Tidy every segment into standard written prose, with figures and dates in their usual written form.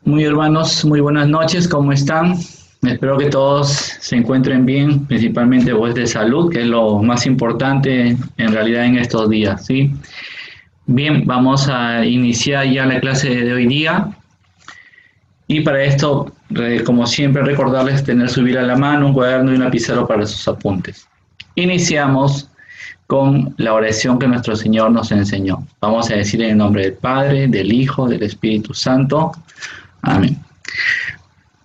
Muy hermanos, muy buenas noches, ¿cómo están? Espero que todos se encuentren bien, principalmente vos de salud, que es lo más importante en realidad en estos días, ¿sí? Bien, vamos a iniciar ya la clase de hoy día y para esto, como siempre, recordarles tener su Biblia a la mano, un cuaderno y una pizarra para sus apuntes. Iniciamos con la oración que nuestro Señor nos enseñó. Vamos a decir en el nombre del Padre, del Hijo, del Espíritu Santo. Amén.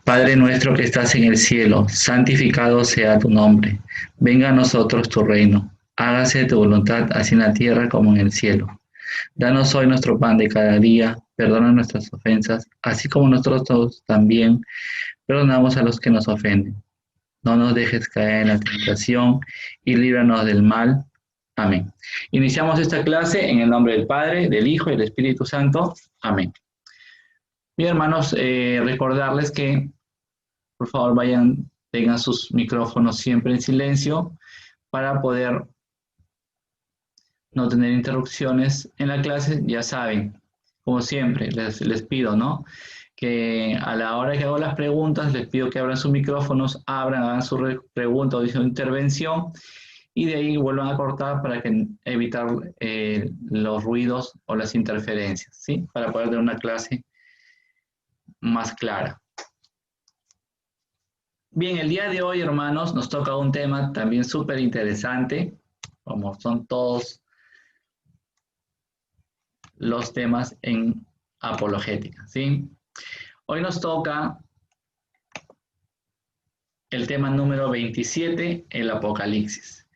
Padre nuestro que estás en el cielo, santificado sea tu nombre. Venga a nosotros tu reino. Hágase tu voluntad, así en la tierra como en el cielo. Danos hoy nuestro pan de cada día. Perdona nuestras ofensas, así como nosotros también perdonamos a los que nos ofenden. No nos dejes caer en la tentación y líbranos del mal. Amén. Iniciamos esta clase en el nombre del Padre, del Hijo y del Espíritu Santo. Amén. Bien, hermanos, recordarles que por favor vayan, tengan sus micrófonos siempre en silencio para poder no tener interrupciones en la clase. Ya saben, como siempre, les pido, ¿no? Que a la hora que hago las preguntas, les pido que abran sus micrófonos, hagan su pregunta o su intervención y de ahí vuelvan a cortar para que, evitar los ruidos o las interferencias, ¿sí? Para poder tener una clase más clara. Bien, el día de hoy, hermanos, nos toca un tema también súper interesante, como son todos los temas en apologética, ¿sí? Hoy nos toca el tema número 27, el Apocalipsis.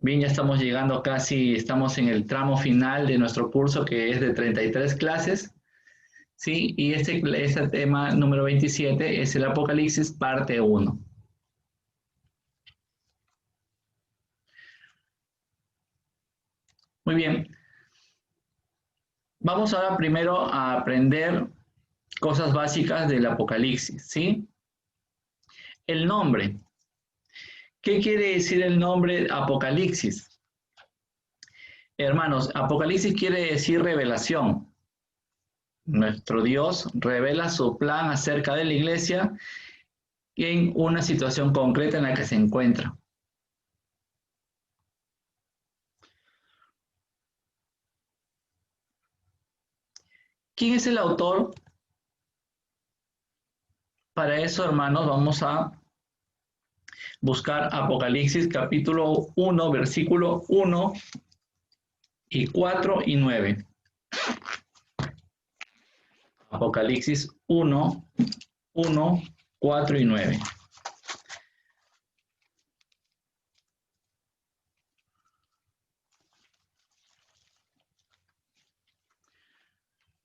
Bien, ya estamos llegando casi, estamos en el tramo final de nuestro curso que es de 33 clases, ¿sí? Y este tema número 27 es el Apocalipsis parte 1. Muy bien, vamos ahora primero a aprender cosas básicas del Apocalipsis, ¿sí? El nombre. ¿Qué quiere decir el nombre Apocalipsis? Hermanos, Apocalipsis quiere decir revelación. Nuestro Dios revela su plan acerca de la iglesia y en una situación concreta en la que se encuentra. ¿Quién es el autor? Para eso, hermanos, vamos a buscar Apocalipsis capítulo 1, versículo 1 y 4 y 9. Apocalipsis 1, 1, 4 y 9.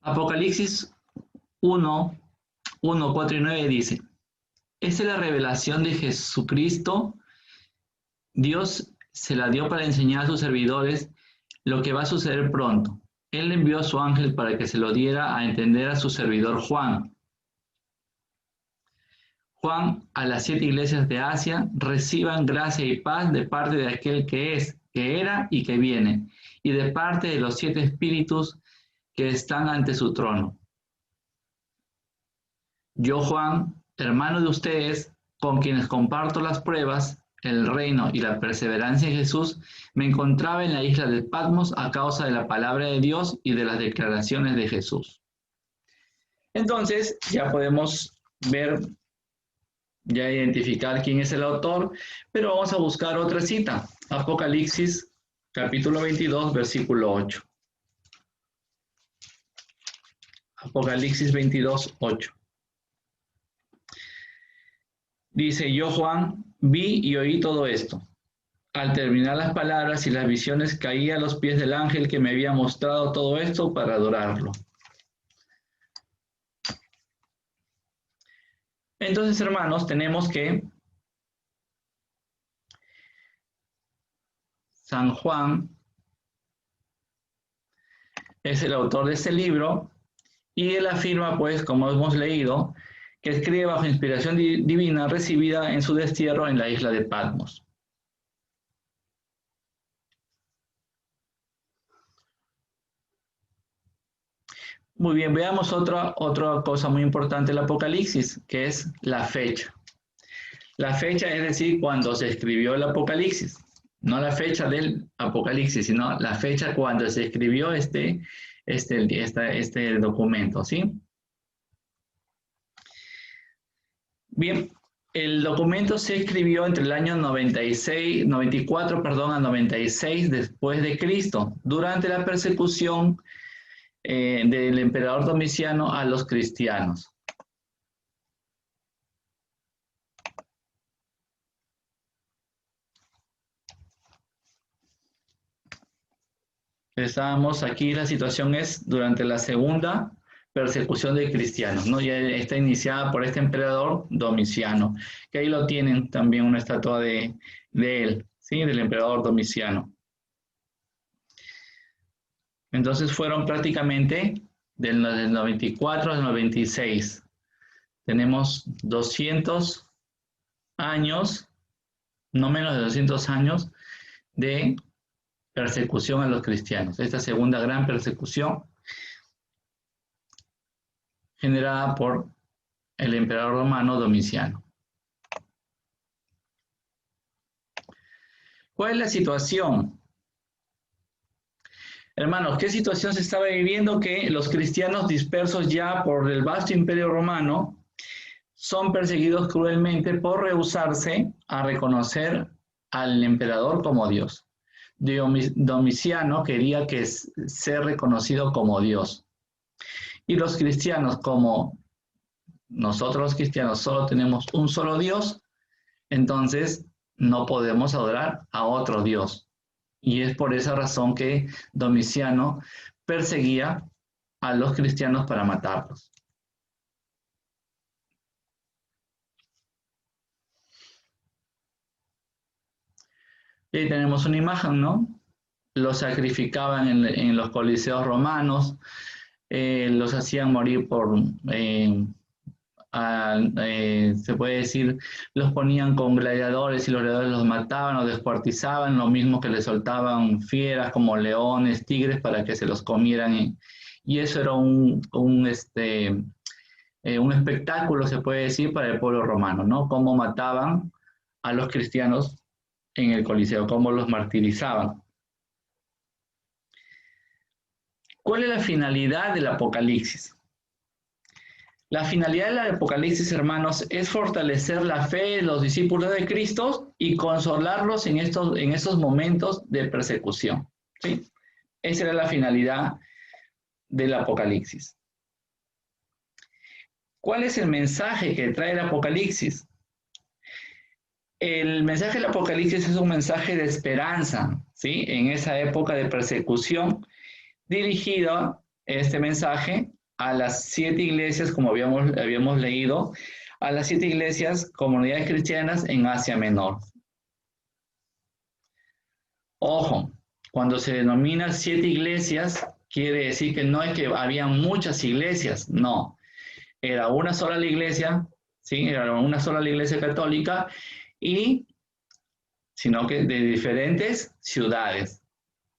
Apocalipsis 1, 1, 4 y 9 dice, esta es la revelación de Jesucristo. Dios se la dio para enseñar a sus servidores lo que va a suceder pronto. Él envió a su ángel para que se lo diera a entender a su servidor Juan. Juan, a las 7 iglesias de Asia, reciban gracia y paz de parte de aquel que es, que era y que viene, y de parte de los 7 espíritus que están ante su trono. Yo, Juan, hermano de ustedes, con quienes comparto las pruebas, el reino y la perseverancia en Jesús, me encontraba en la isla de Patmos a causa de la palabra de Dios y de las declaraciones de Jesús. Entonces, ya podemos ver, ya identificar quién es el autor, pero vamos a buscar otra cita. Apocalipsis, capítulo 22, versículo 8. Apocalipsis 22, 8. Dice, yo Juan vi y oí todo esto. Al terminar las palabras y las visiones, caí a los pies del ángel que me había mostrado todo esto para adorarlo. Entonces, hermanos, tenemos que San Juan es el autor de este libro y él afirma, pues, como hemos leído, que escribe bajo inspiración divina recibida en su destierro en la isla de Patmos. Muy bien, veamos otra cosa muy importante del Apocalipsis, que es la fecha. La fecha es decir, cuando se escribió el Apocalipsis. No la fecha del Apocalipsis, sino la fecha cuando se escribió este documento, ¿sí? Bien, el documento se escribió entre el año 94, a 96 después de Cristo, durante la persecución del emperador Domiciano a los cristianos. Estábamos aquí, la situación es durante la segunda persecución de cristianos, ¿no? Ya está iniciada por este emperador Domiciano, que ahí lo tienen también una estatua de él, ¿sí? Del emperador Domiciano. Entonces fueron prácticamente del 94 al 96. Tenemos 200 años, no menos de 200 años, de persecución a los cristianos. Esta segunda gran persecución generada por el emperador romano Domiciano. ¿Cuál es la situación? Hermanos, ¿qué situación se estaba viviendo? Que los cristianos dispersos ya por el vasto imperio romano son perseguidos cruelmente por rehusarse a reconocer al emperador como Dios. Domiciano quería ser reconocido como Dios. Y los cristianos, como nosotros los cristianos solo tenemos un solo Dios, entonces no podemos adorar a otro Dios. Y es por esa razón que Domiciano perseguía a los cristianos para matarlos. Y ahí tenemos una imagen, ¿no? Los sacrificaban en los coliseos romanos, los hacían morir se puede decir, los ponían con gladiadores y los gladiadores los mataban o descuartizaban, lo mismo que les soltaban fieras como leones, tigres para que se los comieran. Y eso era un espectáculo, se puede decir, para el pueblo romano, ¿no? Cómo mataban a los cristianos en el Coliseo, cómo los martirizaban. ¿Cuál es la finalidad del Apocalipsis? La finalidad del Apocalipsis, hermanos, es fortalecer la fe de los discípulos de Cristo y consolarlos en estos momentos de persecución, ¿sí? Esa era la finalidad del Apocalipsis. ¿Cuál es el mensaje que trae el Apocalipsis? El mensaje del Apocalipsis es un mensaje de esperanza, ¿sí? En esa época de persecución, dirigido este mensaje a las 7 iglesias, como habíamos leído, a las 7 iglesias, comunidades cristianas en Asia Menor. Ojo, cuando se denomina 7 iglesias, quiere decir que no es que había muchas iglesias, no. Era una sola la iglesia, ¿sí? Era una sola la iglesia católica, sino que de diferentes ciudades.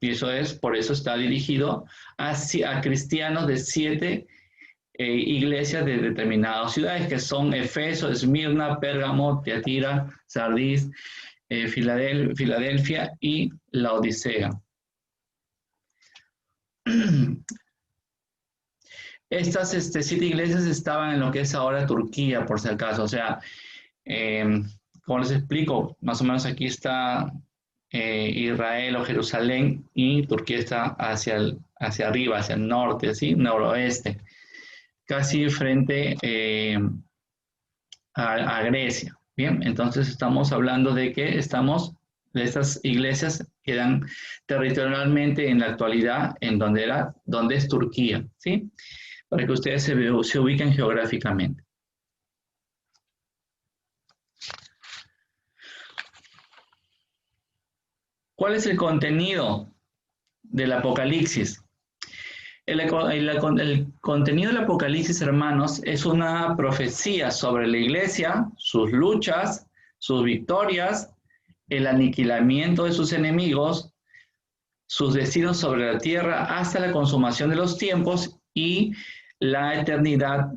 Y por eso está dirigido a cristianos de 7 iglesias de determinadas ciudades, que son Efeso, Esmirna, Pérgamo, Tiatira, Sardis, Filadelfia y Laodicea. Estas 7 iglesias estaban en lo que es ahora Turquía, por si acaso. O sea, como les explico, más o menos aquí está Israel o Jerusalén, y Turquía está hacia arriba, hacia el norte, ¿sí? Noroeste, casi frente a Grecia. Bien, entonces estamos hablando de que estas iglesias quedan territorialmente en la actualidad en donde es Turquía, ¿sí? Para que ustedes se ubiquen geográficamente. ¿Cuál es el contenido del Apocalipsis? El contenido del Apocalipsis, hermanos, es una profecía sobre la iglesia, sus luchas, sus victorias, el aniquilamiento de sus enemigos, sus destinos sobre la tierra hasta la consumación de los tiempos y la eternidad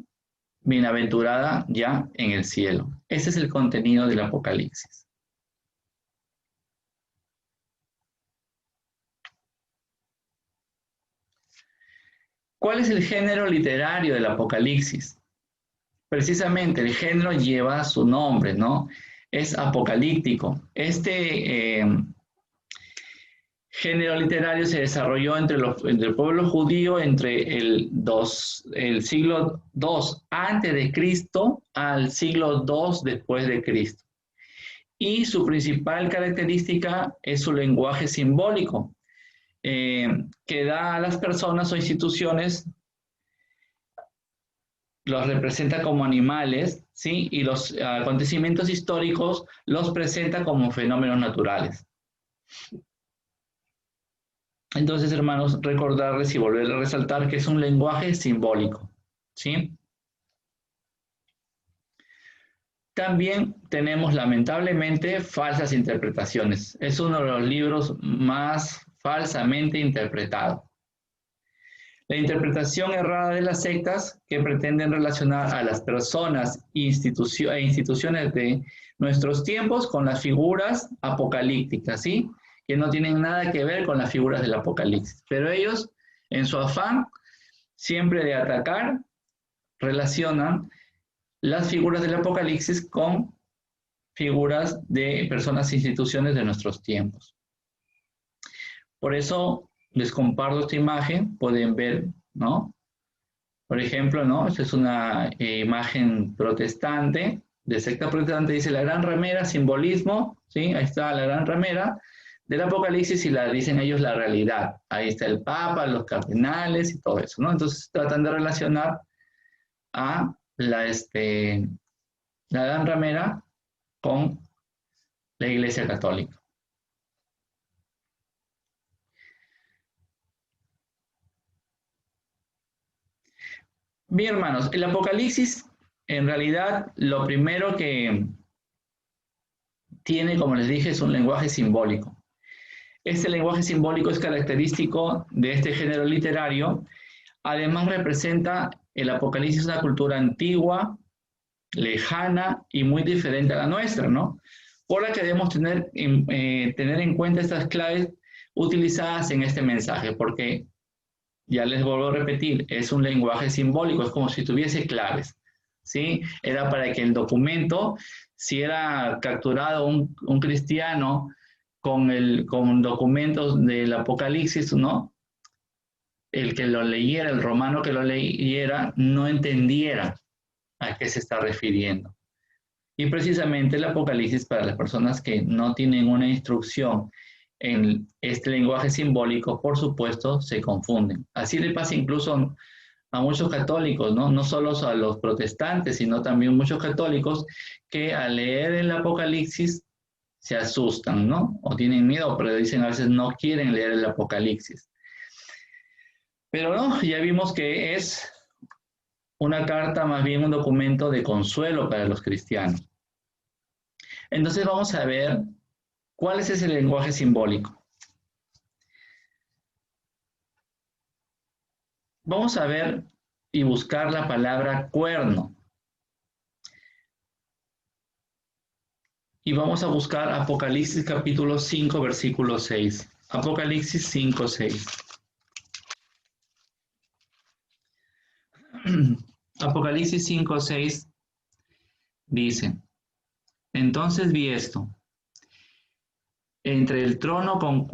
bienaventurada ya en el cielo. Ese es el contenido del Apocalipsis. ¿Cuál es el género literario del Apocalipsis? Precisamente el género lleva su nombre, ¿no? Es apocalíptico. Este género literario se desarrolló entre el pueblo judío entre el siglo II antes de Cristo al siglo II después de Cristo. Y su principal característica es su lenguaje simbólico, que da a las personas o instituciones, los representa como animales, ¿sí? Y los acontecimientos históricos los presenta como fenómenos naturales. Entonces, hermanos, recordarles y volver a resaltar que es un lenguaje simbólico, ¿sí? También tenemos, lamentablemente, falsas interpretaciones. Es uno de los libros más falsamente interpretados. La interpretación errada de las sectas que pretenden relacionar a las personas e instituciones de nuestros tiempos con las figuras apocalípticas, ¿sí? Que no tienen nada que ver con las figuras del Apocalipsis. Pero ellos, en su afán siempre de atacar, relacionan las figuras del Apocalipsis con figuras de personas e instituciones de nuestros tiempos. Por eso les comparto esta imagen, pueden ver, ¿no? Por ejemplo, ¿no? Esta es una imagen protestante, de secta protestante, dice la gran ramera, simbolismo, ¿sí? Ahí está la gran ramera del Apocalipsis y la dicen ellos la realidad. Ahí está el Papa, los cardenales y todo eso, ¿no? Entonces tratan de relacionar a la gran ramera con la Iglesia Católica. Bien, hermanos, el Apocalipsis, en realidad, lo primero que tiene, como les dije, es un lenguaje simbólico. Este lenguaje simbólico es característico de este género literario. Además, representa el Apocalipsis una cultura antigua, lejana y muy diferente a la nuestra, ¿no? Por la que debemos tener en cuenta estas claves utilizadas en este mensaje, porque ya les vuelvo a repetir, es un lenguaje simbólico, es como si tuviese claves, ¿sí? Era para que el documento, si era capturado un cristiano con documentos del Apocalipsis, ¿no? El que lo leyera, el romano que lo leyera, no entendiera a qué se está refiriendo. Y precisamente el Apocalipsis para las personas que no tienen una instrucción en este lenguaje simbólico, por supuesto, se confunden. Así le pasa incluso a muchos católicos, ¿no? No solo a los protestantes, sino también muchos católicos que al leer el Apocalipsis se asustan, ¿no? O tienen miedo, pero dicen a veces no quieren leer el Apocalipsis. Pero no, ya vimos que es una carta, más bien un documento de consuelo para los cristianos. Entonces vamos a ver cuál es ese lenguaje simbólico. Vamos a ver y buscar la palabra cuerno. Y vamos a buscar Apocalipsis capítulo 5, versículo 6. Apocalipsis 5, 6. Apocalipsis 5, 6 dice, entonces vi esto, entre el trono con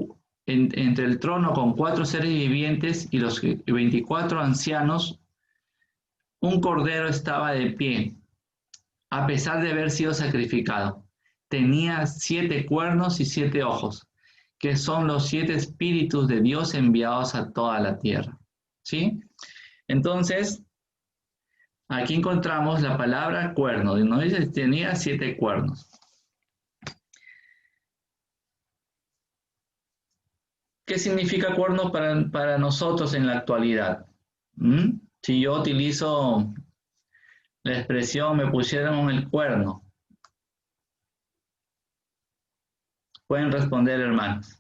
4 seres vivientes y los 24 ancianos, un cordero estaba de pie, a pesar de haber sido sacrificado. Tenía 7 cuernos y 7 ojos, que son los 7 espíritus de Dios enviados a toda la tierra. ¿Sí? Entonces, aquí encontramos la palabra cuerno. ¿No? Dice, tenía 7 cuernos. ¿Qué significa cuerno para nosotros en la actualidad? ¿Mm? Si yo utilizo la expresión me pusieron el cuerno, pueden responder, hermanos.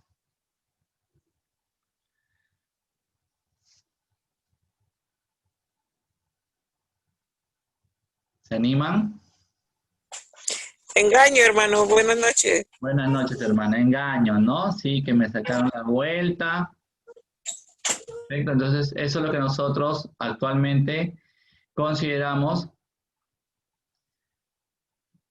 ¿Se animan? Engaño, hermano. Buenas noches. Buenas noches, hermana. Engaño, ¿no? Sí, que me sacaron la vuelta. Perfecto. Entonces, eso es lo que nosotros actualmente consideramos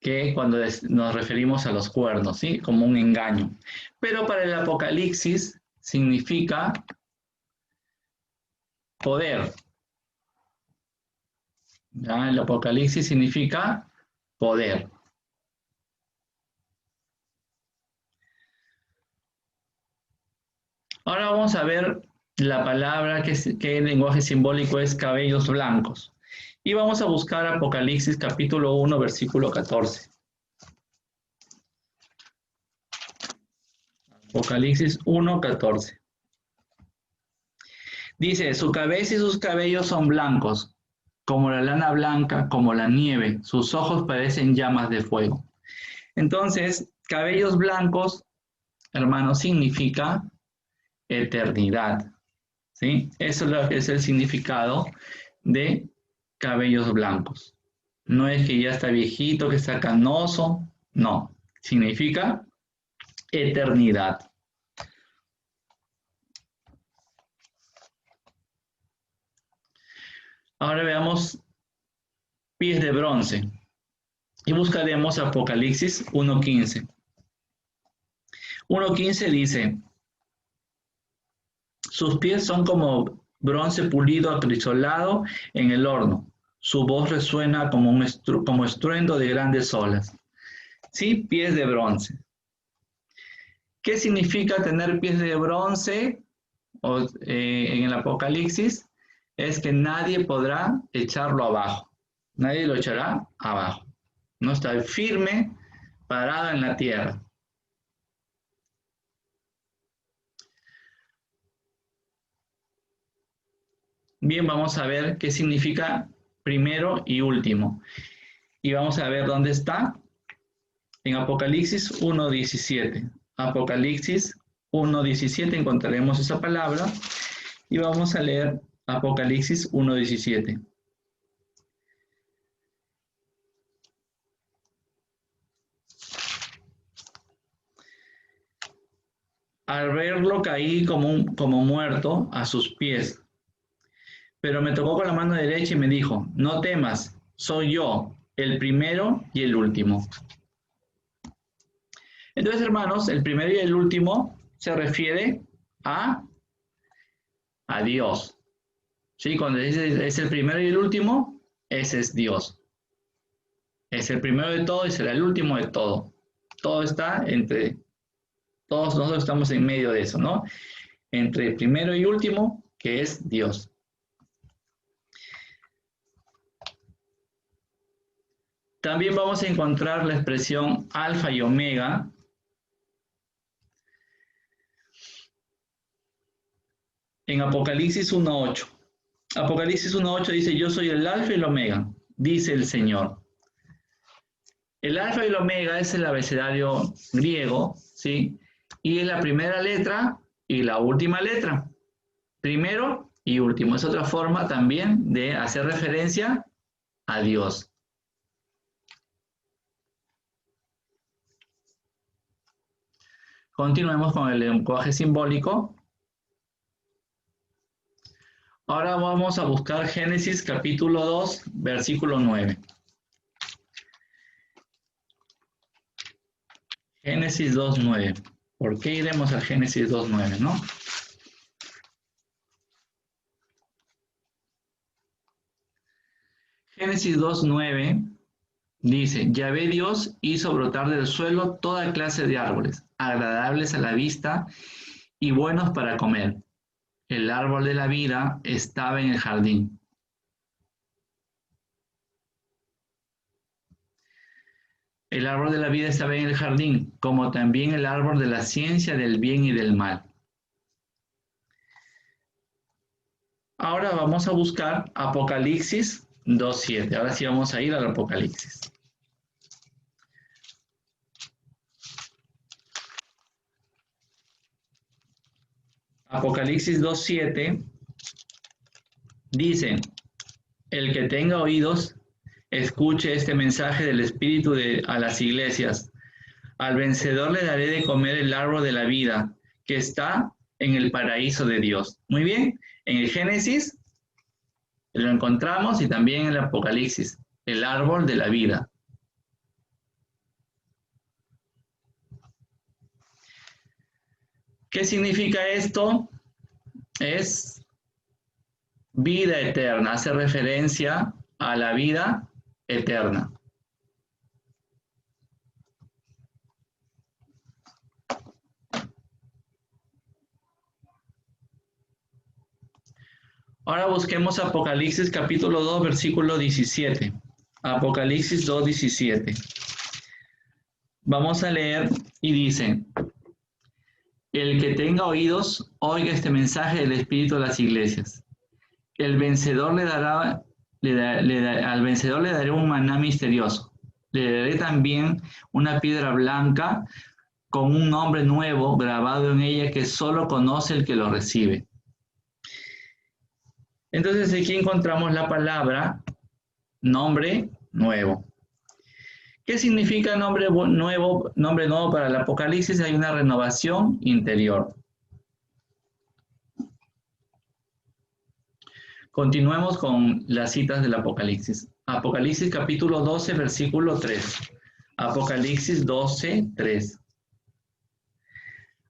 que cuando nos referimos a los cuernos, ¿sí? Como un engaño. Pero para el Apocalipsis significa poder. ¿Ya? El Apocalipsis significa poder. Ahora vamos a ver la palabra que en lenguaje simbólico es cabellos blancos. Y vamos a buscar Apocalipsis capítulo 1, versículo 14. Apocalipsis 1, 14. Dice, su cabeza y sus cabellos son blancos, como la lana blanca, como la nieve. Sus ojos parecen llamas de fuego. Entonces, cabellos blancos, hermano, significa eternidad. ¿Sí? Eso es lo que es el significado de cabellos blancos. No es que ya está viejito, que está canoso, no. Significa eternidad. Ahora veamos pies de bronce y buscaremos Apocalipsis 1.15. 1.15 dice, sus pies son como bronce pulido acrisolado en el horno. Su voz resuena como estruendo de grandes olas. Sí, pies de bronce. ¿Qué significa tener pies de bronce en el Apocalipsis? Es que nadie podrá echarlo abajo. Nadie lo echará abajo. No está firme, parado en la tierra. Bien, vamos a ver qué significa primero y último. Y vamos a ver dónde está. En Apocalipsis 1.17. Apocalipsis 1.17 encontraremos esa palabra y vamos a leer Apocalipsis 1.17. Al verlo caí como muerto a sus pies, pero me tocó con la mano derecha y me dijo, no temas, soy yo, el primero y el último. Entonces, hermanos, el primero y el último se refiere a Dios. ¿Sí? Cuando dice es el primero y el último, ese es Dios. Es el primero de todo y será el último de todo. Todo está entre, todos nosotros estamos en medio de eso, ¿no? Entre el primero y último, que es Dios. También vamos a encontrar la expresión alfa y omega en Apocalipsis 1.8. Apocalipsis 1.8 dice, yo soy el alfa y el omega, dice el Señor. El alfa y el omega es el abecedario griego, ¿sí? Y es la primera letra y la última letra. Primero y último. Es otra forma también de hacer referencia a Dios. Continuemos con el lenguaje simbólico. Ahora vamos a buscar Génesis capítulo 2, versículo 9. Génesis 2.9. ¿Por qué iremos a Génesis 2.9, no? Génesis 2.9 dice, Yahvé Dios hizo brotar del suelo toda clase de árboles, agradables a la vista y buenos para comer. El árbol de la vida estaba en el jardín. El árbol de la vida estaba en el jardín, como también el árbol de la ciencia del bien y del mal. Ahora vamos a buscar Apocalipsis 2.7. Ahora sí vamos a ir al Apocalipsis. Apocalipsis 2.7 dice, el que tenga oídos, escuche este mensaje del Espíritu a las iglesias. Al vencedor le daré de comer el árbol de la vida que está en el paraíso de Dios. Muy bien, en el Génesis lo encontramos y también en el Apocalipsis, el árbol de la vida. ¿Qué significa esto? Es vida eterna, hace referencia a la vida eterna. Ahora busquemos Apocalipsis capítulo 2, versículo 17. Apocalipsis 2, 17. Vamos a leer y dice: el que tenga oídos, oiga este mensaje del Espíritu a las iglesias. El vencedor al vencedor le daré un maná misterioso. Le daré también una piedra blanca con un nombre nuevo grabado en ella que solo conoce el que lo recibe. Entonces aquí encontramos la palabra nombre nuevo. ¿Qué significa nombre nuevo para el Apocalipsis? Hay una renovación interior. Continuemos con las citas del Apocalipsis. Apocalipsis capítulo 12, versículo 3. Apocalipsis 12, 3.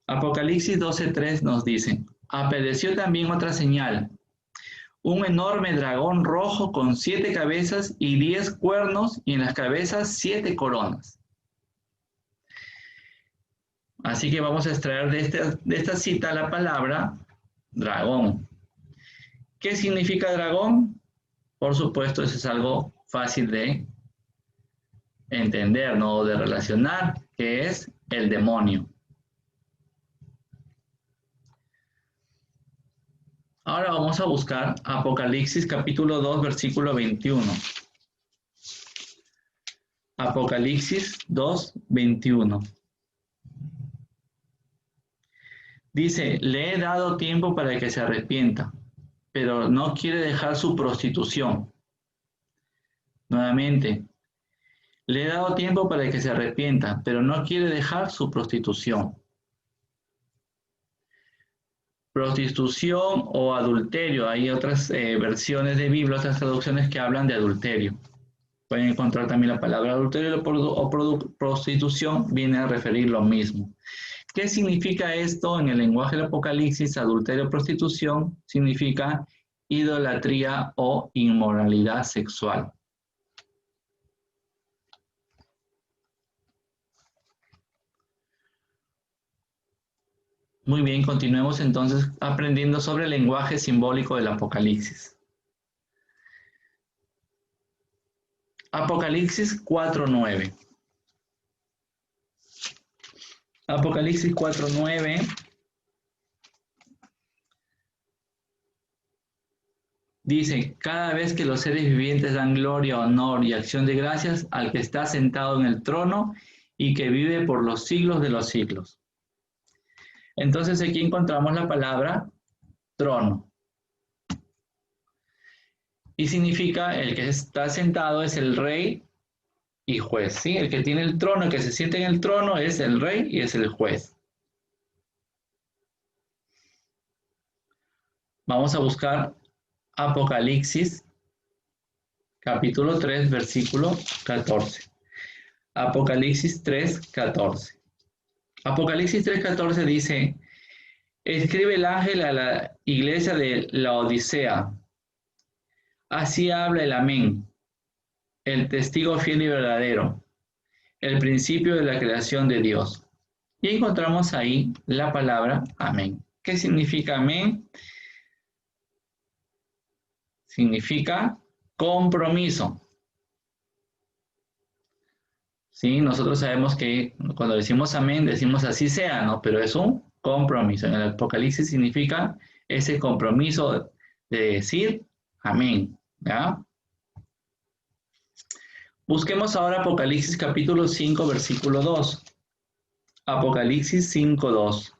Apocalipsis 12, 3 nos dice: apareció también otra señal, un enorme dragón rojo con 7 cabezas y 10 cuernos, y en las cabezas 7 coronas. Así que vamos a extraer de esta cita la palabra dragón. ¿Qué significa dragón? Por supuesto, eso es algo fácil de entender, ¿no? De relacionar, que es el demonio. Ahora vamos a buscar Apocalipsis capítulo 2, versículo 21. Apocalipsis 2, 21. Dice: le he dado tiempo para que se arrepienta, pero no quiere dejar su prostitución. Nuevamente, le he dado tiempo para que se arrepienta, pero no quiere dejar su prostitución. Prostitución o adulterio. Hay otras versiones de Biblia, otras traducciones que hablan de adulterio. Pueden encontrar también la palabra adulterio o prostitución, viene a referir lo mismo. ¿Qué significa esto en el lenguaje del Apocalipsis? Adulterio o prostitución significa idolatría o inmoralidad sexual. Muy bien, continuemos entonces aprendiendo sobre el lenguaje simbólico del Apocalipsis. Apocalipsis 4:9. Apocalipsis 4:9 dice: cada vez que los seres vivientes dan gloria, honor y acción de gracias al que está sentado en el trono y que vive por los siglos de los siglos. Entonces aquí encontramos la palabra trono. Y significa el que está sentado es el rey y juez, ¿sí? El que tiene el trono, el que se siente en el trono es el rey y es el juez. Vamos a buscar Apocalipsis, capítulo 3, versículo 14. Apocalipsis 3, 14. Apocalipsis 3, 14 dice: escribe el ángel a la iglesia de Laodicea. Así habla el Amén, el testigo fiel y verdadero, el principio de la creación de Dios. Y encontramos ahí la palabra amén. ¿Qué significa amén? Significa compromiso. Sí, nosotros sabemos que cuando decimos amén, decimos así sea, ¿no? Pero es un compromiso. En el Apocalipsis significa ese compromiso de decir amén, ¿ya? Busquemos ahora Apocalipsis capítulo 5, versículo 2. Apocalipsis 5, 2.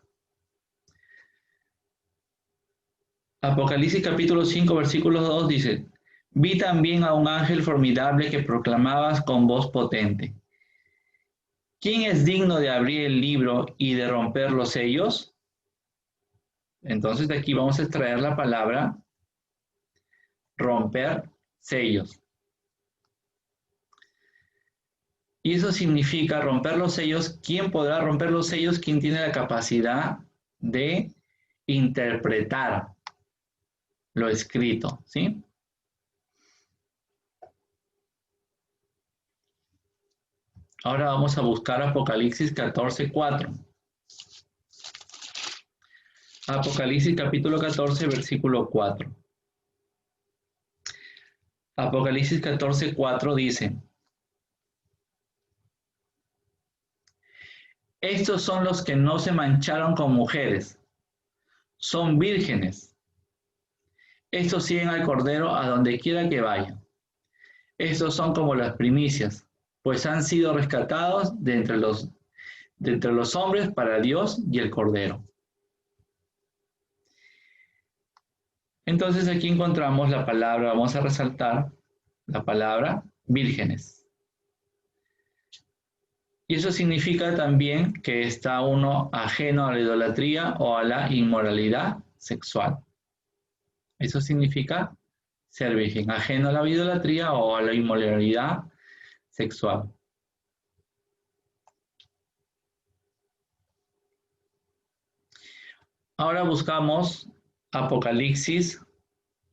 Apocalipsis capítulo 5, versículo 2 dice: Vi también a un ángel formidable que proclamaba con voz potente: ¿quién es digno de abrir el libro y de romper los sellos? Entonces de aquí vamos a extraer la palabra romper sellos. Y eso significa romper los sellos. ¿Quién podrá romper los sellos? ¿Quién tiene la capacidad de interpretar lo escrito? ¿Sí? Ahora vamos a buscar Apocalipsis 14:4. Apocalipsis capítulo 14, versículo 4. Apocalipsis 14:4 dice: estos son los que no se mancharon con mujeres, son vírgenes. Estos siguen al Cordero a donde quiera que vaya. Estos son como las primicias, pues han sido rescatados de entre los hombres para Dios y el Cordero. Entonces aquí encontramos la palabra, vamos a resaltar la palabra vírgenes. Y eso significa también que está uno ajeno a la idolatría o a la inmoralidad sexual. Eso significa ser virgen, ajeno a la idolatría o a la inmoralidad sexual. Ahora buscamos Apocalipsis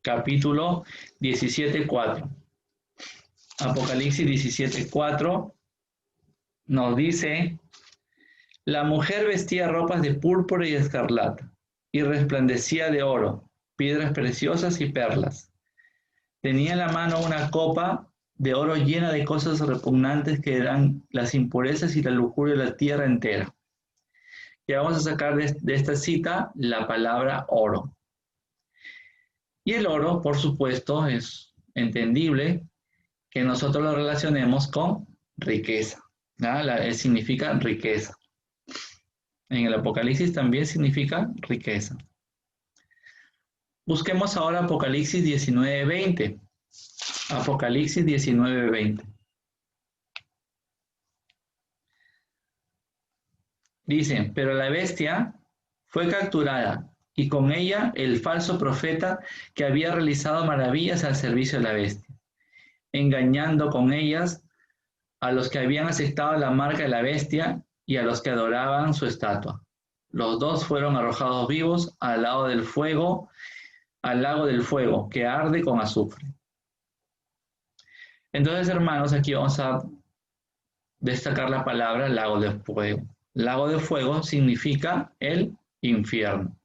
capítulo 17:4. Apocalipsis 17:4 nos dice: la mujer vestía ropas de púrpura y escarlata y resplandecía de oro, piedras preciosas y perlas. Tenía en la mano una copa de oro llena de cosas repugnantes que eran las impurezas y la lujuria de la tierra entera. Y vamos a sacar de esta cita la palabra oro. Y el oro, por supuesto, es entendible que nosotros lo relacionemos con riqueza. Significa riqueza. En el Apocalipsis también significa riqueza. Busquemos ahora Apocalipsis 19:20. Apocalipsis 19:20. Dice: pero la bestia fue capturada y con ella el falso profeta que había realizado maravillas al servicio de la bestia, engañando con ellas a los que habían aceptado la marca de la bestia y a los que adoraban su estatua. Los dos fueron arrojados vivos al lago del fuego que arde con azufre. Entonces, hermanos, aquí vamos a destacar la palabra lago de fuego. Lago de fuego significa el infierno.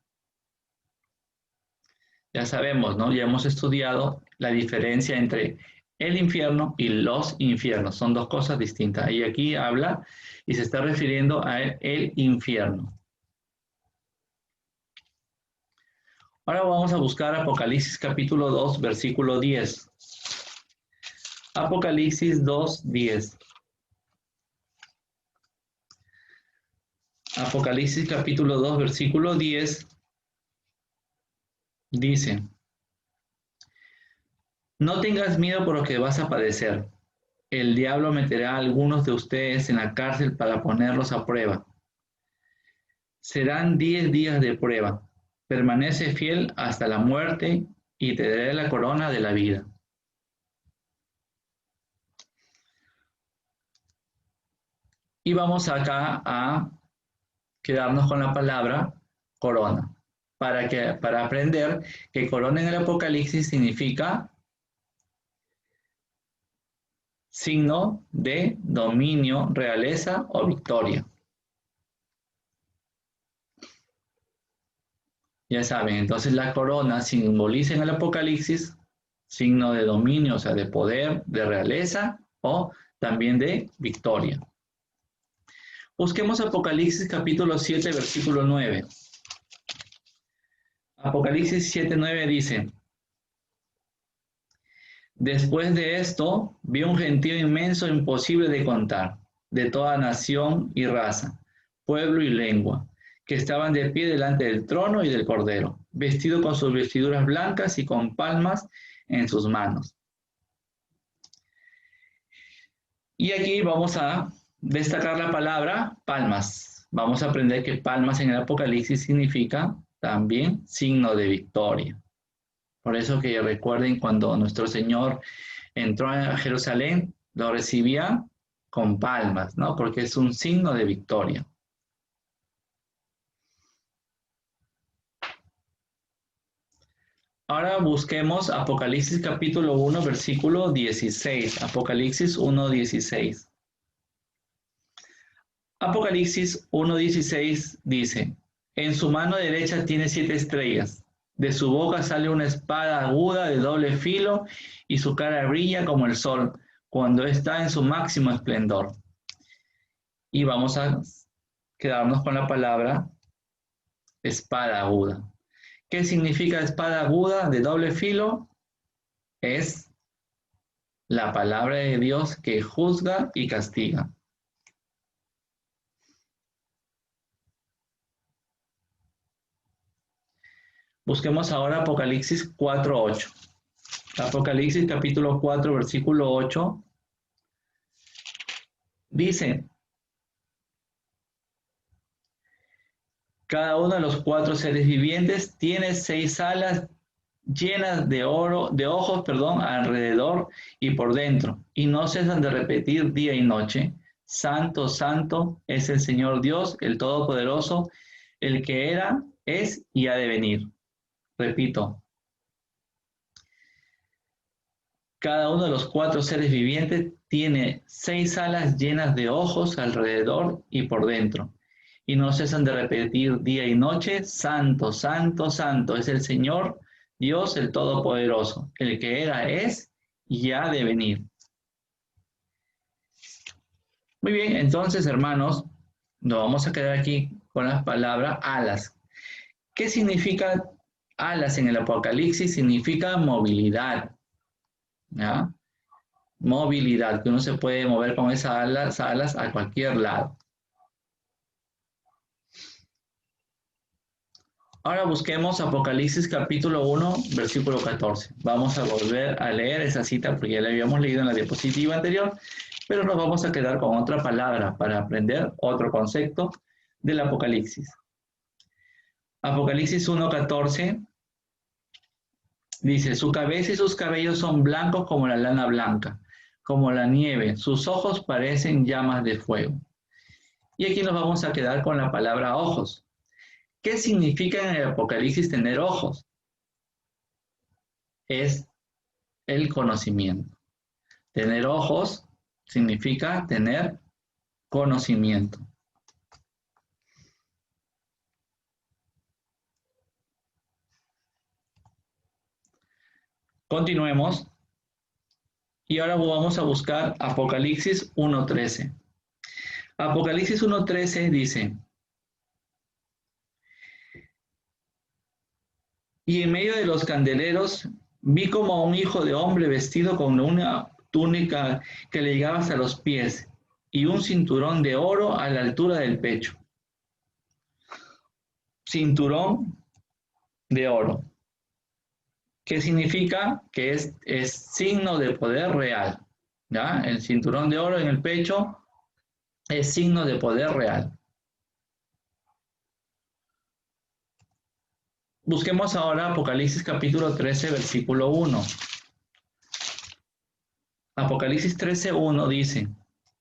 Ya sabemos, ¿no? Ya hemos estudiado la diferencia entre el infierno y los infiernos. Son dos cosas distintas. Y aquí habla y se está refiriendo a el infierno. Ahora vamos a buscar Apocalipsis capítulo 2, versículo 10. Apocalipsis 2:10. Apocalipsis capítulo 2, versículo 10 dice: no tengas miedo por lo que vas a padecer. El diablo meterá a algunos de ustedes en la cárcel para ponerlos a prueba. Serán 10 días de prueba. Permanece fiel hasta la muerte y te daré la corona de la vida. Y vamos acá a quedarnos con la palabra corona, para aprender que corona en el Apocalipsis significa signo de dominio, realeza o victoria. Ya saben, entonces la corona simboliza en el Apocalipsis signo de dominio, o sea, de poder, de realeza o también de victoria. Busquemos Apocalipsis capítulo 7, versículo 9. Apocalipsis 7:9 dice: después de esto, vi un gentío inmenso imposible de contar, de toda nación y raza, pueblo y lengua, que estaban de pie delante del trono y del Cordero, vestidos con sus vestiduras blancas y con palmas en sus manos. Y aquí vamos a destacar la palabra palmas. Vamos a aprender que palmas en el Apocalipsis significa también signo de victoria. Por eso que recuerden cuando nuestro Señor entró a Jerusalén, lo recibía con palmas, ¿no? Porque es un signo de victoria. Ahora busquemos Apocalipsis capítulo 1, versículo 16. Apocalipsis 1, 16. Apocalipsis 1:16 dice, en su mano derecha tiene 7 estrellas, de su boca sale una espada aguda de doble filo y su cara brilla como el sol cuando está en su máximo esplendor. Y vamos a quedarnos con la palabra espada aguda. ¿Qué significa espada aguda de doble filo? Es la palabra de Dios que juzga y castiga. Busquemos ahora Apocalipsis 4:8. Apocalipsis capítulo 4, versículo 8, dice, cada uno de los 4 seres vivientes tiene 6 alas llenas de ojos, alrededor y por dentro, y no cesan de repetir día y noche, santo, santo es el Señor Dios, el Todopoderoso, el que era, es y ha de venir. Repito, cada uno de los 4 seres vivientes tiene 6 alas llenas de ojos alrededor y por dentro, y no cesan de repetir día y noche, santo, santo, santo es el Señor Dios el Todopoderoso, el que era, es y ha de venir. Muy bien, entonces, hermanos, nos vamos a quedar aquí con las palabras alas. ¿Qué significa alas en el Apocalipsis? Significa movilidad, ¿ya? Movilidad, que uno se puede mover con esas alas a cualquier lado. Ahora busquemos Apocalipsis capítulo 1, versículo 14. Vamos a volver a leer esa cita porque ya la habíamos leído en la diapositiva anterior, pero nos vamos a quedar con otra palabra para aprender otro concepto del Apocalipsis. Apocalipsis 1:14 dice, su cabeza y sus cabellos son blancos como la lana blanca, como la nieve, sus ojos parecen llamas de fuego. Y aquí nos vamos a quedar con la palabra ojos. ¿Qué significa en el Apocalipsis tener ojos? Es el conocimiento. Tener ojos significa tener conocimiento. Continuemos. Y ahora vamos a buscar Apocalipsis 1:13. Apocalipsis 1:13 dice, y en medio de los candeleros vi como a un hijo de hombre vestido con una túnica que le llegaba hasta los pies y un cinturón de oro a la altura del pecho. Cinturón de oro. ¿Qué significa? Que es signo de poder real. ¿Ya? El cinturón de oro en el pecho es signo de poder real. Busquemos ahora Apocalipsis capítulo 13, versículo 1. Apocalipsis 13:1 dice,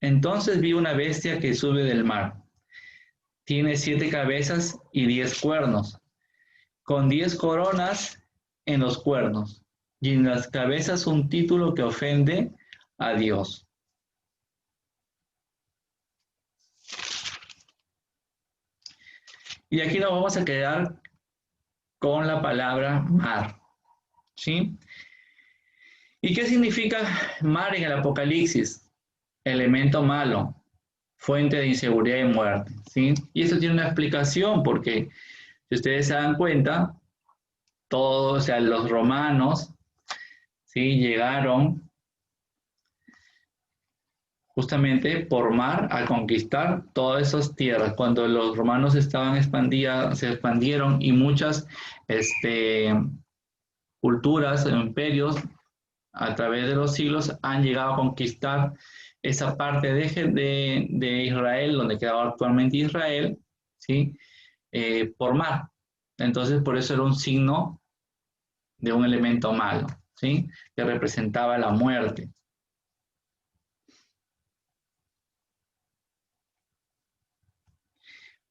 entonces vi una bestia que sube del mar. Tiene 7 cabezas y 10 cuernos, con 10 coronas en los cuernos, y en las cabezas un título que ofende a Dios. Y aquí nos vamos a quedar con la palabra mar, ¿sí? ¿Y qué significa mar en el Apocalipsis? Elemento malo, fuente de inseguridad y muerte, ¿sí? Y esto tiene una explicación porque, si ustedes se dan cuenta, todos, o sea, los romanos, ¿sí? Llegaron justamente por mar a conquistar todas esas tierras. Cuando los romanos se expandieron y muchas culturas, imperios, a través de los siglos han llegado a conquistar esa parte de Israel, donde quedaba actualmente Israel, ¿sí? Por mar. Entonces, por eso era un signo de un elemento malo, ¿sí? Que representaba la muerte.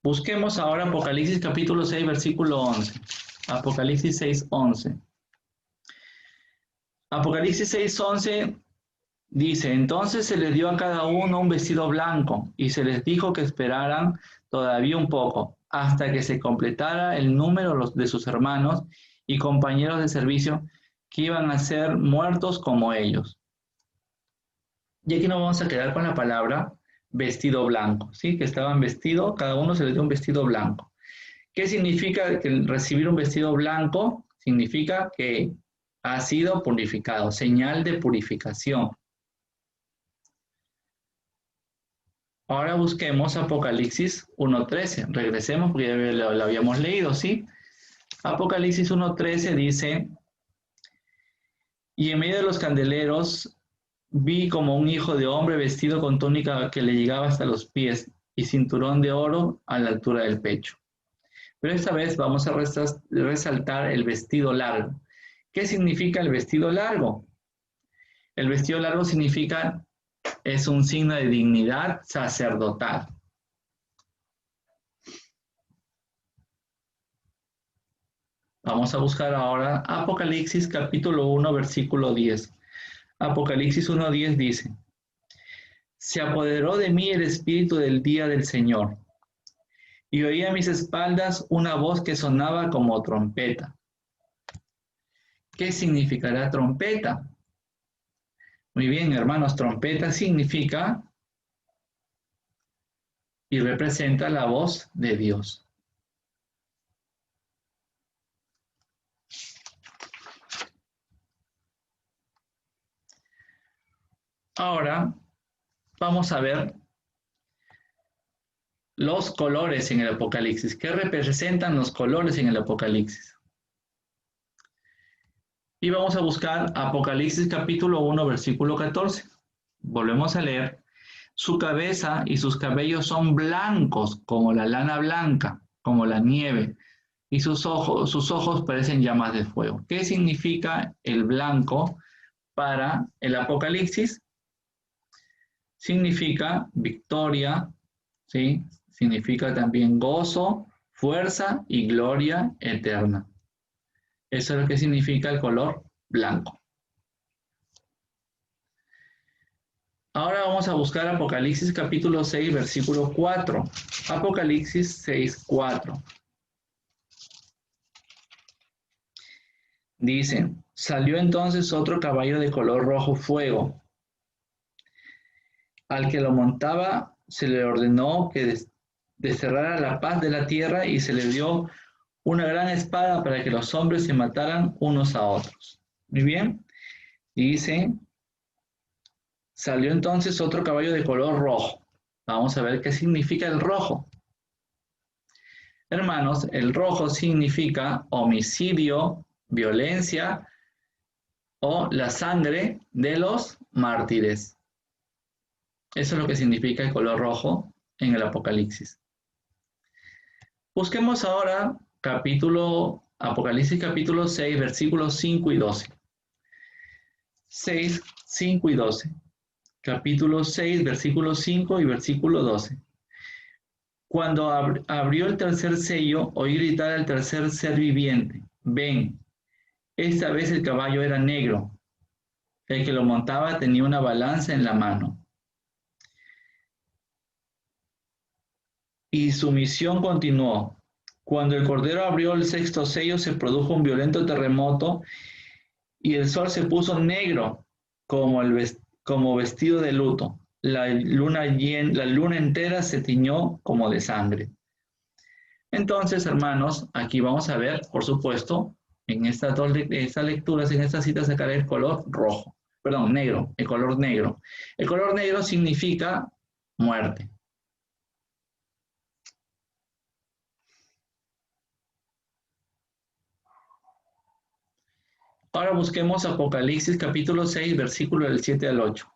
Busquemos ahora Apocalipsis capítulo 6, versículo 11. Apocalipsis 6, 11. Apocalipsis 6, 11 dice, entonces se les dio a cada uno un vestido blanco y se les dijo que esperaran todavía un poco hasta que se completara el número de sus hermanos y compañeros de servicio que iban a ser muertos como ellos. Y aquí nos vamos a quedar con la palabra vestido blanco, ¿sí? Que estaban vestidos, cada uno se les dio un vestido blanco. ¿Qué significa que recibir un vestido blanco? Significa que ha sido purificado, señal de purificación. Ahora busquemos Apocalipsis 1.13. Regresemos porque ya lo habíamos leído, ¿sí? Apocalipsis 1.13 dice, y en medio de los candeleros vi como un hijo de hombre vestido con túnica que le llegaba hasta los pies y cinturón de oro a la altura del pecho. Pero esta vez vamos a resaltar el vestido largo. ¿Qué significa el vestido largo? El vestido largo significa, es un signo de dignidad sacerdotal. Vamos a buscar ahora Apocalipsis capítulo 1, versículo 10. Apocalipsis 1:10 dice, se apoderó de mí el espíritu del día del Señor, y oí a mis espaldas una voz que sonaba como trompeta. ¿Qué significará trompeta? Muy bien, hermanos, trompeta significa y representa la voz de Dios. Ahora vamos a ver los colores en el Apocalipsis. ¿Qué representan los colores en el Apocalipsis? Y vamos a buscar Apocalipsis capítulo 1, versículo 14. Volvemos a leer. Su cabeza y sus cabellos son blancos como la lana blanca, como la nieve, y sus ojos parecen llamas de fuego. ¿Qué significa el blanco para el Apocalipsis? Significa victoria, ¿sí? Significa también gozo, fuerza y gloria eterna. Eso es lo que significa el color blanco. Ahora vamos a buscar Apocalipsis capítulo 6, versículo 4. Apocalipsis 6, 4. Dice, salió entonces otro caballo de color rojo fuego. Al que lo montaba se le ordenó que desterrara la paz de la tierra y se le dio una gran espada para que los hombres se mataran unos a otros. Muy bien. Dice, salió entonces otro caballo de color rojo. Vamos a ver qué significa el rojo. Hermanos, el rojo significa homicidio, violencia o la sangre de los mártires. Eso es lo que significa el color rojo en el Apocalipsis. Busquemos ahora Apocalipsis capítulo 6, versículos 5 y 12. 6, 5 y 12. Capítulo 6, versículo 5 y versículo 12. Cuando abrió el tercer sello, oí gritar al tercer ser viviente, ven. Esta vez el caballo era negro. El que lo montaba tenía una balanza en la mano. Y su misión continuó. Cuando el Cordero abrió el sexto sello, se produjo un violento terremoto y el sol se puso negro como vestido de luto. La luna entera se tiñó como de sangre. Entonces, hermanos, aquí vamos a ver, por supuesto, en estas lecturas, en estas citas, sacar el color rojo, perdón, negro, el color negro. El color negro significa muerte. Ahora busquemos Apocalipsis capítulo 6, versículos del 7 al 8.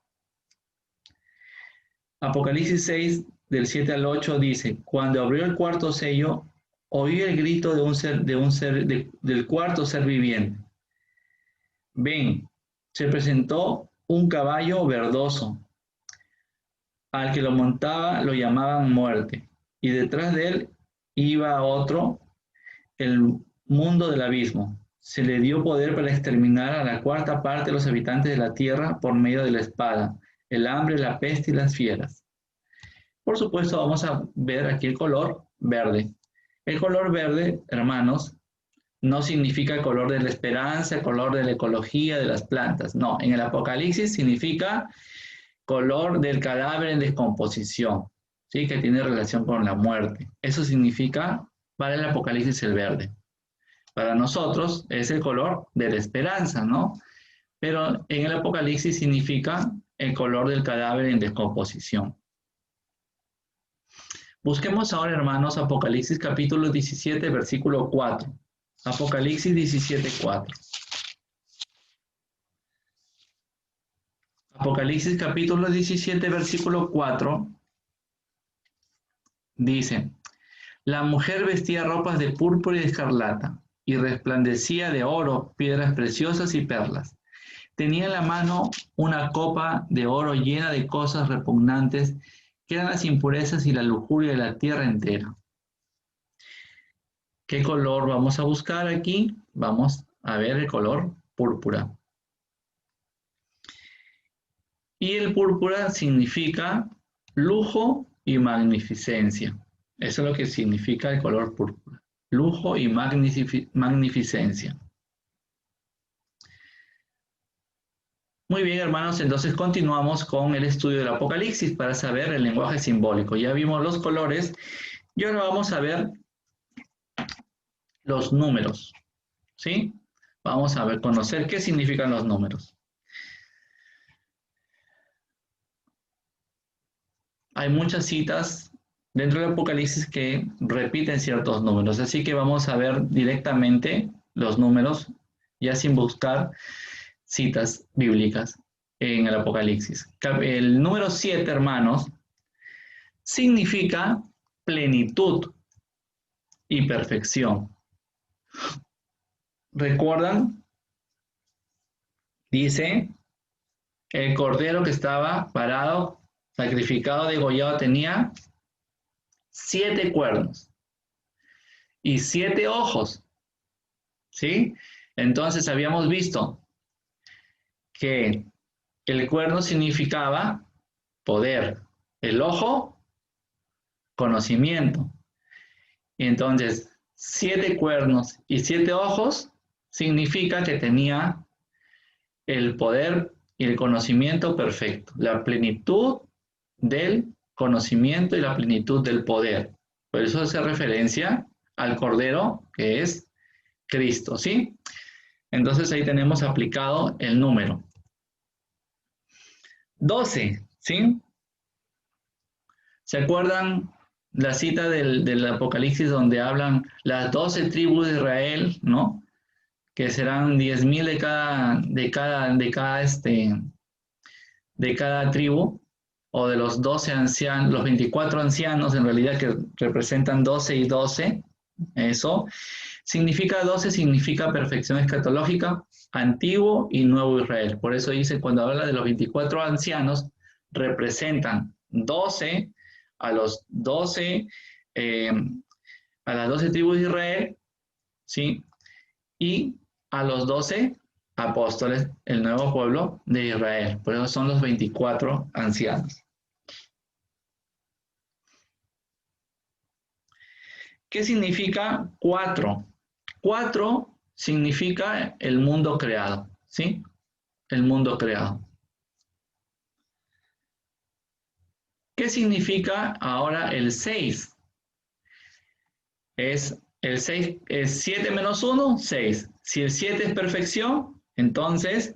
Apocalipsis 6, del 7 al 8 dice, cuando abrió el cuarto sello, oí el grito del cuarto ser viviente. Ven, se presentó un caballo verdoso. Al que lo montaba lo llamaban muerte, y detrás de él iba otro, el mundo del abismo. Se le dio poder para exterminar a la cuarta parte de los habitantes de la tierra por medio de la espada, el hambre, la peste y las fieras. Por supuesto, vamos a ver aquí el color verde. El color verde, hermanos, no significa el color de la esperanza, el color de la ecología, de las plantas. No, en el Apocalipsis significa color del cadáver en descomposición, ¿sí? Que tiene relación con la muerte. Eso significa para el Apocalipsis el verde. Para nosotros es el color de la esperanza, ¿no? Pero en el Apocalipsis significa el color del cadáver en descomposición. Busquemos ahora, hermanos, Apocalipsis capítulo 17, versículo 4. Apocalipsis 17, 4. Apocalipsis capítulo 17, versículo 4 dice, la mujer vestía ropas de púrpura y de escarlata, y resplandecía de oro, piedras preciosas y perlas. Tenía en la mano una copa de oro llena de cosas repugnantes, que eran las impurezas y la lujuria de la tierra entera. ¿Qué color vamos a buscar aquí? Vamos a ver el color púrpura. Y el púrpura significa lujo y magnificencia. Eso es lo que significa el color púrpura. Lujo y magnificencia. Muy bien, hermanos, entonces continuamos con el estudio del Apocalipsis para saber el lenguaje simbólico. Ya vimos los colores y ahora vamos a ver los números, ¿sí? Vamos a ver, conocer qué significan los números. Hay muchas citas dentro del Apocalipsis que repiten ciertos números, así que vamos a ver directamente los números, ya sin buscar citas bíblicas en el Apocalipsis. El número 7, hermanos, significa plenitud y perfección. ¿Recuerdan? Dice, el cordero que estaba parado, sacrificado, degollado, tenía 7 cuernos y 7 ojos, ¿sí? Entonces habíamos visto que el cuerno significaba poder, el ojo, conocimiento. Y entonces, 7 cuernos y 7 ojos significa que tenía el poder y el conocimiento perfecto, la plenitud del conocimiento y la plenitud del poder. Por eso hace referencia al Cordero, que es Cristo, ¿sí? Entonces ahí tenemos aplicado el número. 12, ¿sí? ¿Se acuerdan la cita del Apocalipsis donde hablan las 12 tribus de Israel, ¿no? Que serán 10,000 de cada tribu, o de los 12 ancianos, los 24 ancianos en realidad que representan 12 y 12, eso. Significa 12, significa perfección escatológica, antiguo y nuevo Israel. Por eso dice, cuando habla de los 24 ancianos, representan 12 a los 12, a las 12 tribus de Israel, ¿sí? Y a los 12 apóstoles, el nuevo pueblo de Israel. Por eso son los 24 ancianos. ¿Qué significa 4? 4 significa el mundo creado, ¿sí? El mundo creado. ¿Qué significa ahora el 6? El 6 es 7 menos 1, 6. Si el 7 es perfección, entonces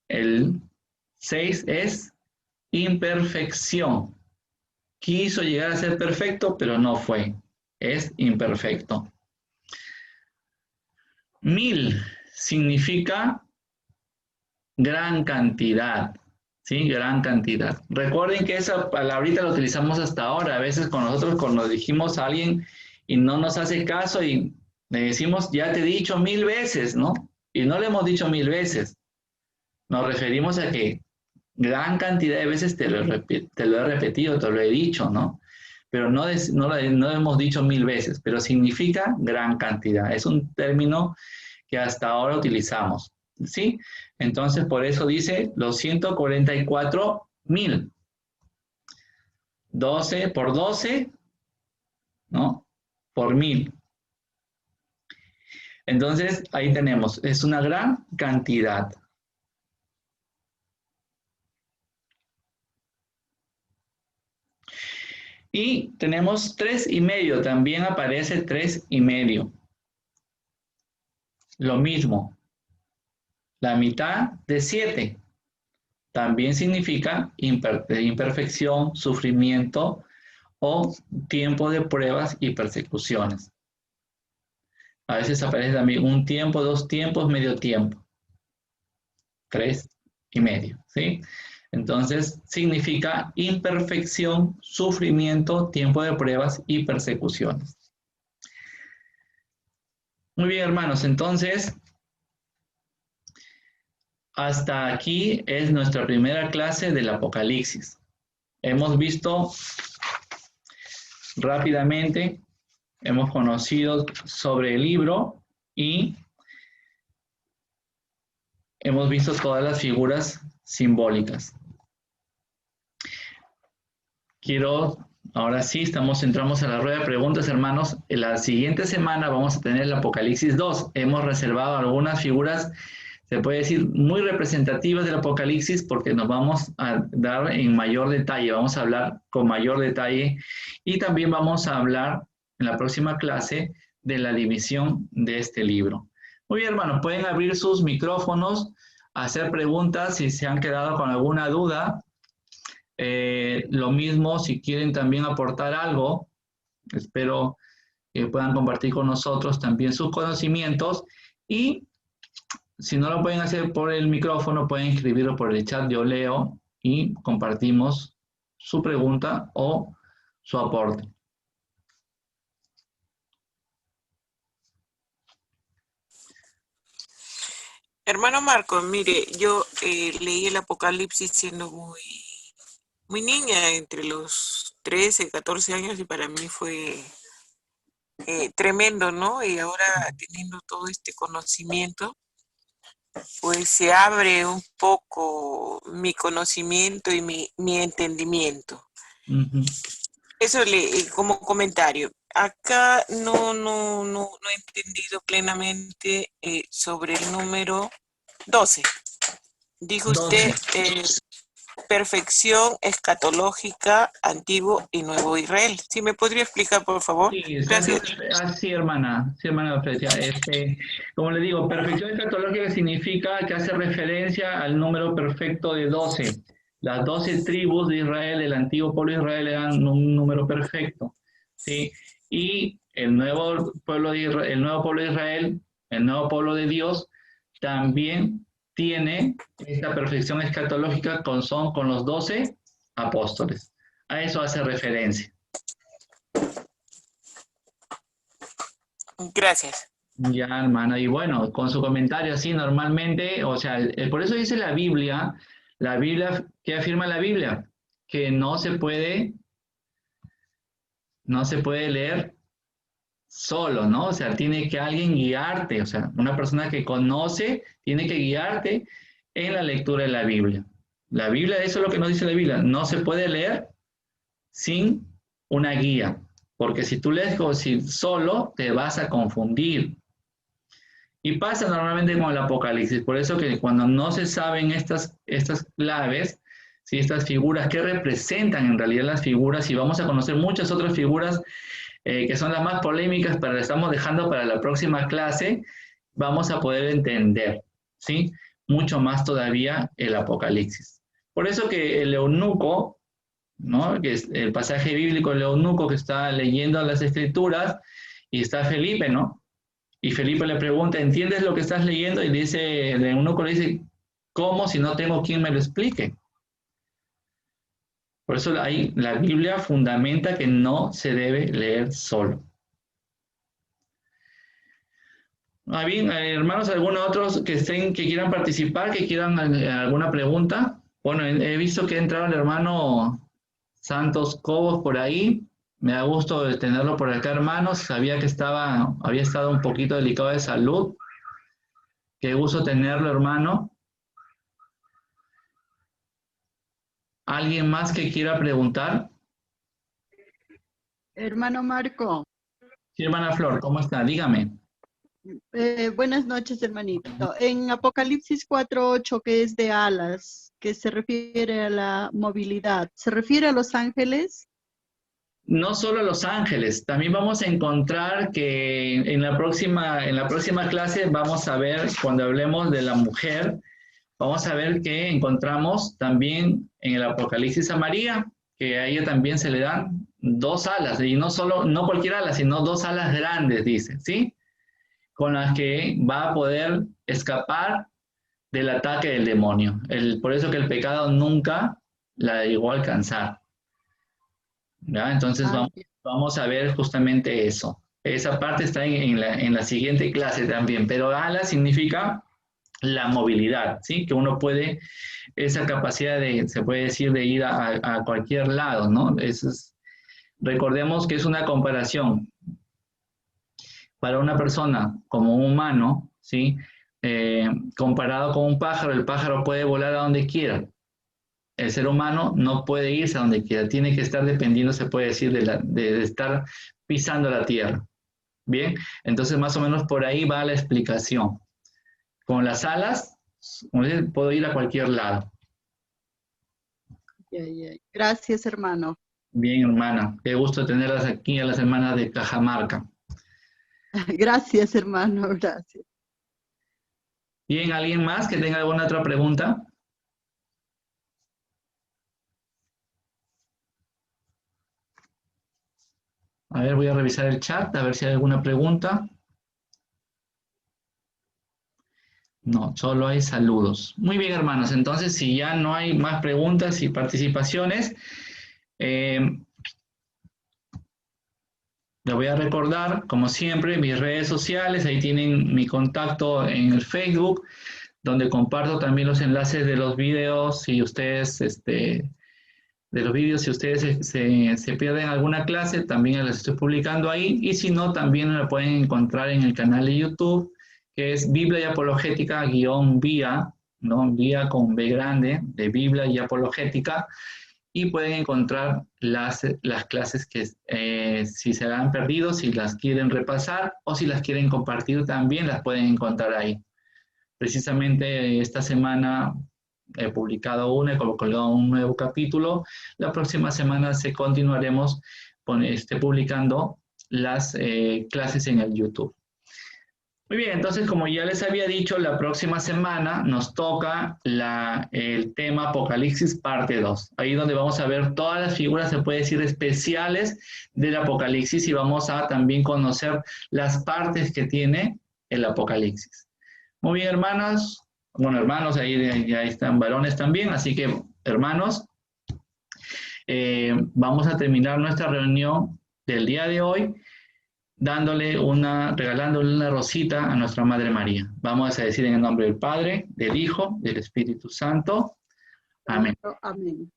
el 6 es imperfección. Quiso llegar a ser perfecto, pero no fue. Es imperfecto. 1000 significa gran cantidad, ¿sí? Gran cantidad. Recuerden que esa palabrita la utilizamos hasta ahora. A veces con nosotros cuando dijimos a alguien y no nos hace caso y le decimos, ya te he dicho 1000 veces, ¿no? Y no le hemos dicho 1000 veces. Nos referimos a que gran cantidad de veces te lo he repetido, te lo he dicho, ¿no? Pero no hemos dicho 1000 veces, pero significa gran cantidad. Es un término que hasta ahora utilizamos, ¿sí? Entonces, por eso dice los 144,000. 12 por 12, ¿no? Por 1000. Entonces, ahí tenemos, es una gran cantidad. Y tenemos 3,5, también aparece 3,5. Lo mismo, la mitad de 7 también significa imperfección, sufrimiento o tiempo de pruebas y persecuciones. A veces aparece también un tiempo, 2 tiempos, medio tiempo. 3,5, ¿sí? Entonces, significa imperfección, sufrimiento, tiempo de pruebas y persecuciones. Muy bien, hermanos, entonces, hasta aquí es nuestra primera clase del Apocalipsis. Hemos visto rápidamente, hemos conocido sobre el libro y hemos visto todas las figuras simbólicas. Ahora sí, entramos a la rueda de preguntas, hermanos. En la siguiente semana vamos a tener el Apocalipsis 2. Hemos reservado algunas figuras, se puede decir, muy representativas del Apocalipsis porque nos vamos a dar en mayor detalle, vamos a hablar con mayor detalle y también vamos a hablar en la próxima clase de la división de este libro. Muy bien, hermanos, pueden abrir sus micrófonos, hacer preguntas si se han quedado con alguna duda. Lo mismo si quieren también aportar algo, espero que puedan compartir con nosotros también sus conocimientos y si no lo pueden hacer por el micrófono, pueden escribirlo por el chat, yo leo y compartimos su pregunta o su aporte. Hermano Marco, mire, yo leí el Apocalipsis siendo muy niña, entre los 13, 14 años, y para mí fue tremendo, ¿no? Y ahora teniendo todo este conocimiento, pues se abre un poco mi conocimiento y mi entendimiento. Eso como comentario. Acá no he entendido plenamente sobre el número 12. Dijo 12. Usted perfección escatológica, antiguo y nuevo Israel. ¿Sí me podría explicar, por favor? Sí, Gracias. Sí, hermana Frecia. Como le digo, perfección escatológica significa que hace referencia al número perfecto de 12. Las 12 tribus de Israel, el antiguo pueblo de Israel, eran un número perfecto, ¿sí? Y el nuevo pueblo de Israel, el nuevo pueblo de Dios, también tiene esta perfección escatológica con los 12 apóstoles. A eso hace referencia. Gracias. Ya, hermana, y bueno, con su comentario así normalmente, o sea, por eso dice la Biblia, ¿qué afirma la Biblia? Que no se puede leer solo, ¿no? O sea, tiene que alguien guiarte, o sea, una persona que conoce tiene que guiarte en la lectura de la Biblia. La Biblia, eso es lo que nos dice la Biblia, no se puede leer sin una guía, porque si tú lees solo, te vas a confundir. Y pasa normalmente con el Apocalipsis, por eso que cuando no se saben estas claves, ¿sí? Estas figuras que representan en realidad las figuras, y vamos a conocer muchas otras figuras que son las más polémicas, pero las estamos dejando para la próxima clase, vamos a poder entender, ¿sí? Mucho más todavía el Apocalipsis. Por eso que el eunuco, ¿no? Que es el pasaje bíblico, el eunuco que está leyendo las escrituras, y está Felipe, ¿no? Y Felipe le pregunta, ¿entiendes lo que estás leyendo? Y dice, el eunuco le dice, ¿cómo si no tengo quien me lo explique? Por eso ahí la Biblia fundamenta que no se debe leer solo. Bien, hermanos, ¿algunos otros que quieran participar, que quieran alguna pregunta? Bueno, he visto que ha entrado el hermano Santos Cobos por ahí. Me da gusto tenerlo por acá, hermanos. Sabía que había estado un poquito delicado de salud. Qué gusto tenerlo, hermano. ¿Alguien más que quiera preguntar? Hermano Marco. Sí, hermana Flor, ¿cómo está? Dígame. Buenas noches, hermanito. En Apocalipsis 4:8, que es de alas, que se refiere a la movilidad, ¿se refiere a los ángeles? No solo a los ángeles, también vamos a encontrar que en la próxima clase vamos a ver, cuando hablemos de la mujer, vamos a ver que encontramos también en el Apocalipsis a María, que a ella también se le dan 2 alas, y no cualquier ala, sino 2 alas grandes, dice, ¿sí? Con las que va a poder escapar del ataque del demonio. Por eso que el pecado nunca la llegó a alcanzar. ¿Ya? Entonces vamos a ver justamente eso. Esa parte está en la siguiente clase también, pero ala significa la movilidad, ¿sí? Que uno puede, esa capacidad se puede decir, de ir a cualquier lado, ¿no? Recordemos que es una comparación. Para una persona como un humano, ¿sí? Comparado con un pájaro, el pájaro puede volar a donde quiera. El ser humano no puede irse a donde quiera, tiene que estar dependiendo, se puede decir, de estar pisando la tierra. Bien, entonces más o menos por ahí va la explicación. Con las alas, puedo ir a cualquier lado. Gracias, hermano. Bien, hermana, qué gusto tenerlas aquí a las hermanas de Cajamarca. Gracias, hermano, gracias. Bien, ¿alguien más que tenga alguna otra pregunta? A ver, voy a revisar el chat, a ver si hay alguna pregunta. No, solo hay saludos. Muy bien, hermanos. Entonces, si ya no hay más preguntas y participaciones, les voy a recordar, como siempre, mis redes sociales. Ahí tienen mi contacto en el Facebook, donde comparto también los enlaces de los videos. Si ustedes, se pierden alguna clase, también las estoy publicando ahí. Y si no, también la pueden encontrar en el canal de YouTube, que es Biblia y Apologética _vía, ¿no? Vía con B grande, de Biblia y Apologética, y pueden encontrar las clases que si se han perdido, si las quieren repasar o si las quieren compartir, también las pueden encontrar ahí. Precisamente esta semana he publicado una, he colgado un nuevo capítulo. La próxima semana continuaremos publicando las clases en el YouTube. Muy bien, entonces como ya les había dicho, la próxima semana nos toca el tema Apocalipsis parte 2. Ahí donde vamos a ver todas las figuras, se puede decir, especiales del Apocalipsis, y vamos a también conocer las partes que tiene el Apocalipsis. Muy bien, hermanos. Bueno, hermanos, ahí ya están varones también, así que, hermanos, vamos a terminar nuestra reunión del día de hoy regalándole una rosita a nuestra Madre María. Vamos a decir en el nombre del Padre, del Hijo, del Espíritu Santo. Amén. Amén.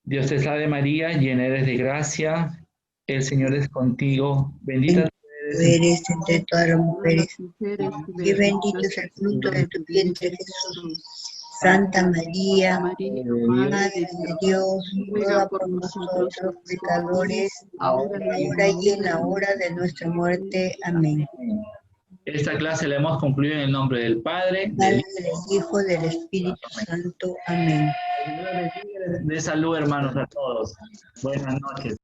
Dios te salve María, llena eres de gracia, el Señor es contigo, bendita tú eres entre todas las mujeres, y bendito es el fruto de tu vientre, Jesús. Santa María, Madre de Dios, ruega por nosotros pecadores, ahora y en la hora de nuestra muerte. Amén. Esta clase la hemos concluido en el nombre del Padre, del Hijo, del Espíritu Santo. Amén. De salud, hermanos, a todos. Buenas noches.